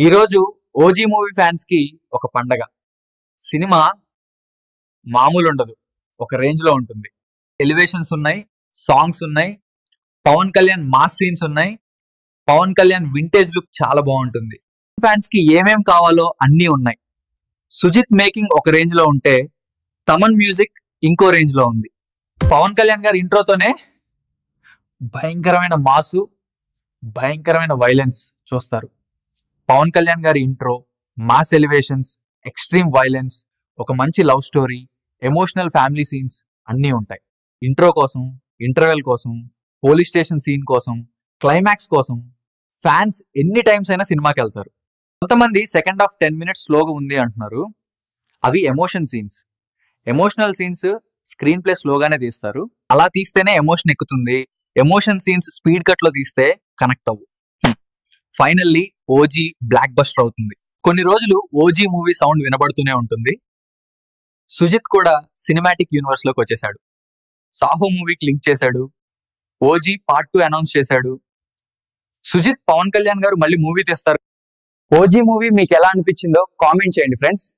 ఈరోజు OG movie fans కి ఒక పండగ. సినిమా మామూలు ఉండదు, ఒక రేంజ్ లో ఉంటుంది. ఎలివేషన్స్ ఉన్నాయి, సాంగ్స్ ఉన్నాయి, పవన్ కళ్యాణ్ మాస్ సీన్స్ ఉన్నాయి, పవన్ కళ్యాణ్ వింటేజ్ లుక్ చాలా బాగుంటుంది. ఫ్యాన్స్ కి ఏమేం కావాలో అన్నీ ఉన్నాయి. సుజిత్ మేకింగ్ ఒక రేంజ్ లో ఉంటే తమన్ మ్యూజిక్ ఇంకో రేంజ్ లో ఉంది. పవన్ కళ్యాణ్ గారి ఇంట్రోతోనే భయంకరమైన మాసు, భయంకరమైన వైలెన్స్ చూస్తారు. పవన్ కళ్యాణ్ గారి intro, mass elevations, extreme violence, ఒక మంచి love story, emotional family scenes అన్నీ ఉంటాయి. ఇంట్రో కోసం, ఇంటర్వెల్ కోసం, పోలీస్ స్టేషన్ సీన్ కోసం, క్లైమాక్స్ కోసం ఫ్యాన్స్ ఎన్ని టైమ్స్ అయినా సినిమాకి వెళ్తారు. కొంతమంది సెకండ్ హాఫ్ 10 minutes స్లోగా ఉంది అంటున్నారు. అవి emotion scenes. Emotional scenes screen play స్లోగానే తీస్తారు. అలా తీస్తేనే ఎమోషన్ ఎక్కుతుంది. ఎమోషన్ సీన్స్ స్పీడ్ కట్ లో తీస్తే కనెక్ట్ అవ్వు. ఫైనల్లీ ఓజీ బ్లాక్ బస్టర్ అవుతుంది. కొన్ని రోజులు ఓజీ మూవీ సౌండ్ వినబడుతూనే ఉంటుంది. సుజిత్ కూడా సినిమాటిక్ యూనివర్స్ లోకి వచ్చేసాడు. సాహో మూవీకి లింక్ చేశాడు. ఓజీ పార్ట్ 2 అనౌన్స్ చేశాడు. సుజిత్, పవన్ కళ్యాణ్ గారు మళ్ళీ మూవీ తీస్తారు. ఓజీ మూవీ మీకు ఎలా అనిపించిందో కామెంట్ చేయండి ఫ్రెండ్స్.